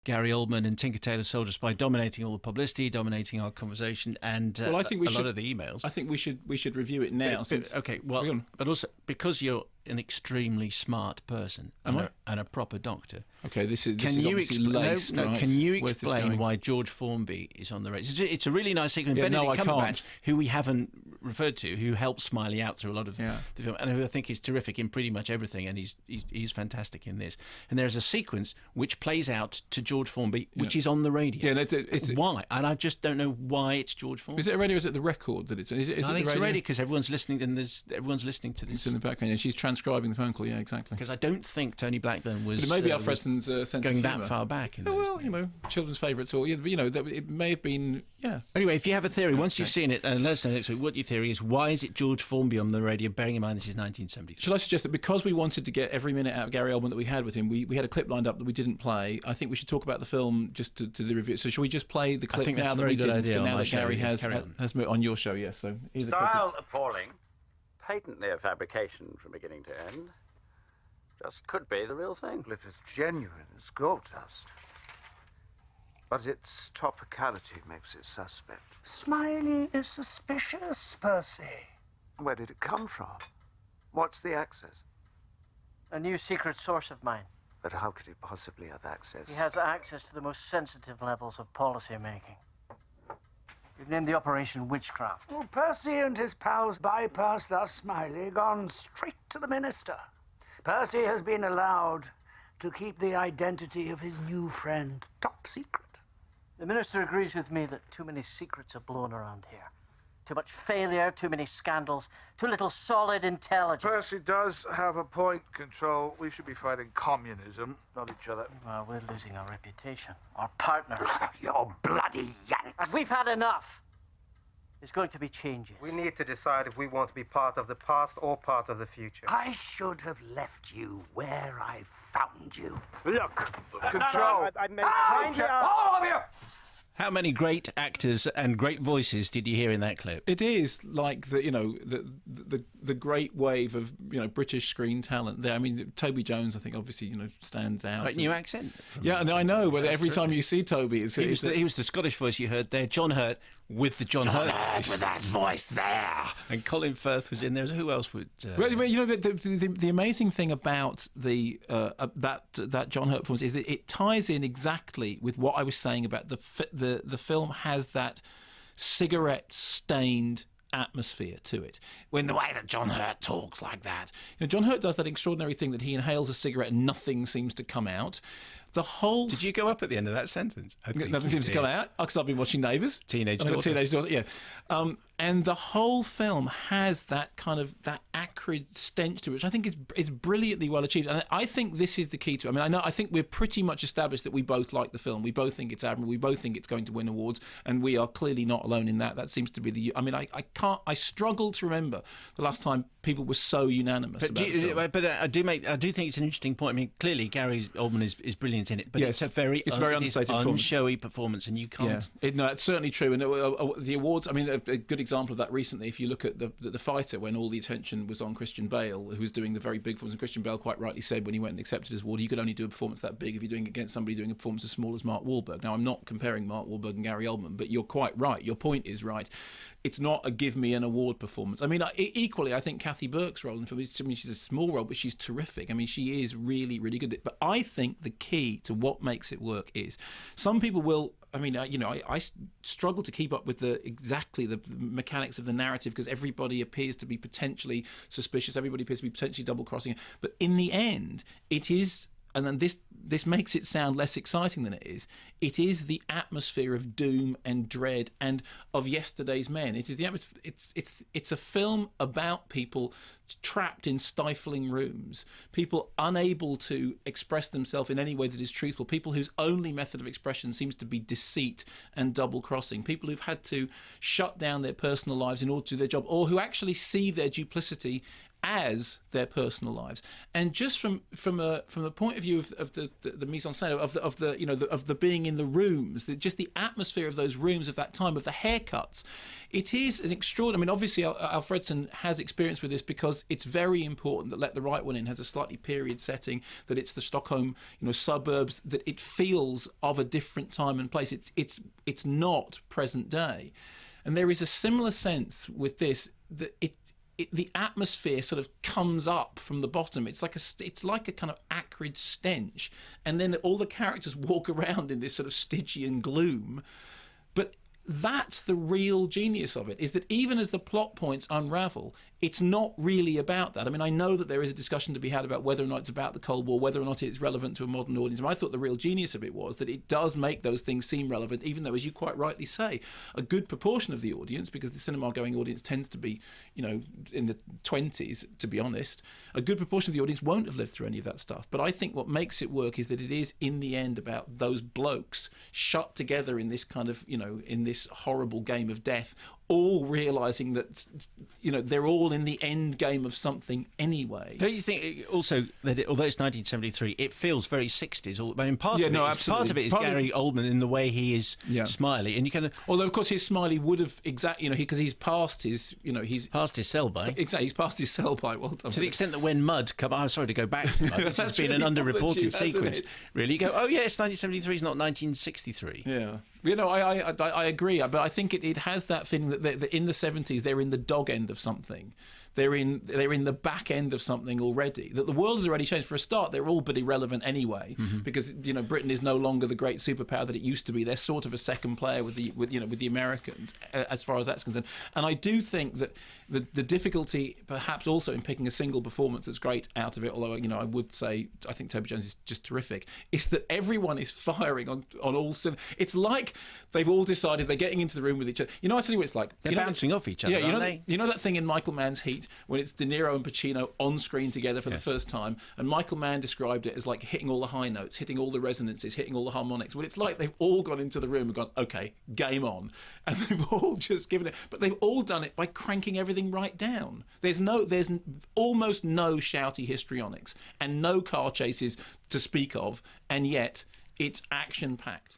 Gary Oldman and Tinker Tailor Soldier Spy dominating all the publicity, dominating our conversation, and well, I think we a lot of the emails. I think we should review it now. But also because you're an extremely smart person and a proper doctor. Okay, this is Can you right? explain why George Formby is on the race? It's a really nice sequence. Benedict I Cumberbatch, can't. who we haven't referred to, who helps Smiley out through a lot of the film, and who I think is terrific in pretty much everything, and he's fantastic in this. And there's a sequence which plays out to George Formby, which is on the radio. Yeah, it's why? And I just don't know why it's George Formby. Is it a radio? Or is it the record that it's? Is it I think the it's the radio because everyone's listening, and everyone's listening to this. It's in the background. Yeah, she's transcribing the phone call. Yeah, exactly. Because I don't think Tony Blackburn was. But it may be Alfredson's sense of going humour. That far back. Children's favourites, or it may have been. Yeah. Anyway, if you have a theory, once you've seen it, and let us know next week what your theory is. Why is it George Formby on the radio? Bearing in mind this is 1973. Shall I suggest that because we wanted to get every minute out of Gary Oldman that we had with him, we had a clip lined up that we didn't play. I think we should talk about the film just to the review. So shall we just play the clip now that we didn't? Now that Gary has moved on your show, yes. So here's style appalling, patently a fabrication from beginning to end. Just could be the real thing. Well, if it's genuine, it's gold dust. But its topicality makes it suspect. Smiley is suspicious, Percy. Where did it come from? What's the access? A new secret source of mine. But how could he possibly have access? He has access to the most sensitive levels of policy making. We've named the operation Witchcraft. Well, Percy and his pals bypassed our Smiley, gone straight to the minister. Percy has been allowed to keep the identity of his new friend top secret. The minister agrees with me that too many secrets are blown around here. Too much failure, too many scandals, too little solid intelligence. Percy does have a point, Control. We should be fighting communism, not each other. Well, we're losing our reputation, our partners. You're bloody Yanks. And we've had enough. There's going to be changes. We need to decide if we want to be part of the past or part of the future. I should have left you where I found you. Look, No, Control. I may kindly ask. All of you! How many great actors and great voices did you hear in that clip? It is like the great wave of British screen talent there. I mean, Toby Jones, I think, obviously stands out. Quite new accent. Yeah, I know. But every time you see Toby, he was the Scottish voice you heard there. John Hurt with the John Hurt with that voice there. And Colin Firth was in there. Who else would? Well, the amazing thing about that John Hurt performance is that it ties in exactly with what I was saying about the film has that cigarette-stained atmosphere to it. When the way that John Hurt talks like that. John Hurt does that extraordinary thing that he inhales a cigarette and nothing seems to come out. Did you go up at the end of that sentence? Nothing seems to come out because I've been watching Neighbours. Teenage daughter, yeah. And the whole film has that kind of that acrid stench to it, which I think is brilliantly well achieved. And I think this is the key to it. I mean, I think we're pretty much established that we both like the film. We both think it's admirable. We both think it's going to win awards, and we are clearly not alone in that. That seems to be the. I mean, I struggle to remember the last time people were so unanimous. But I do think it's an interesting point. I mean, clearly Gary Oldman is brilliant in it, but yes, it's very understated performance. Unshowy performance, and you can't. Yeah. No, it's certainly true. And the awards. I mean, a good example of that recently, if you look at the Fighter, when all the attention was on Christian Bale, who was doing the very big performance. And Christian Bale quite rightly said when he went and accepted his award, you could only do a performance that big if you're doing it against somebody doing a performance as small as Mark Wahlberg. Now, I'm not comparing Mark Wahlberg and Gary Oldman, but you're quite right. Your point is right. It's not a give me an award performance. I mean, equally, I think Kathy Burke's role in film is, to me, she's a small role, but she's terrific. I mean, she is really, really good. But I think the key to what makes it work is some people will. I mean, I struggle to keep up with the mechanics of the narrative because everybody appears to be potentially suspicious. Everybody appears to be potentially double-crossing. But in the end, it is, and then this makes it sound less exciting than it is. It is the atmosphere of doom and dread and of yesterday's men. It is the atmosphere. It's a film about people trapped in stifling rooms, people unable to express themselves in any way that is truthful, people whose only method of expression seems to be deceit and double-crossing, people who've had to shut down their personal lives in order to do their job, or who actually see their duplicity as their personal lives. And just from the point of view of the mise en scène, of the being in the rooms, just the atmosphere of those rooms of that time, of the haircuts, it is an extraordinary. I mean, obviously Alfredson has experience with this, because it's very important that Let the Right One In has a slightly period setting, that it's the Stockholm suburbs, that it feels of a different time and place. It's not present day. And there is a similar sense with this, that the atmosphere sort of comes up from the bottom. It's like a kind of acrid stench, and then all the characters walk around in this sort of Stygian gloom. But that's the real genius of it, is that even as the plot points unravel, it's not really about that. I mean, I know that there is a discussion to be had about whether or not it's about the Cold War, whether or not it's relevant to a modern audience. I thought the real genius of it was that it does make those things seem relevant, even though, as you quite rightly say, a good proportion of the audience, because the cinema-going audience tends to be, in the 20s, to be honest, a good proportion of the audience won't have lived through any of that stuff. But I think what makes it work is that it is, in the end, about those blokes shut together in this kind of, in this horrible game of death, all realising that, they're all in the end game of something anyway. Don't you think also that although it's 1973, it feels very 60s? I mean, part of it is Gary Oldman in the way he is smiley, and you kind of. Although of course his smiley would have because he's past his he's past his sell-by. Exactly, he's past his sell-by. Well done. To the extent that when Mud come, I'm sorry to go back to Mud. This has been an underreported sequence. Really, you go, oh yeah, it's 1973, it's not 1963. Yeah. I agree, but I think it has that feeling that in the 70s they're in the dog end of something. They're in the back end of something already. That the world has already changed. For a start, they're all but irrelevant anyway, because Britain is no longer the great superpower that it used to be. They're sort of a second player with the Americans as far as that's concerned. And I do think that the difficulty, perhaps also in picking a single performance that's great out of it, although I would say I think Toby Jones is just terrific, is that everyone is firing on all cylinders. It's like they've all decided they're getting into the room with each other. I tell you what it's like. They're bouncing off each other. Yeah, aren't they? You know that thing in Michael Mann's Heat when it's De Niro and Pacino on screen together for the first time, and Michael Mann described it as like hitting all the high notes, hitting all the resonances, hitting all the harmonics. Well, it's like they've all gone into the room and gone, okay, game on, and they've all just given it, but they've all done it by cranking everything right down. There's almost no shouty histrionics and no car chases to speak of, and yet it's action packed.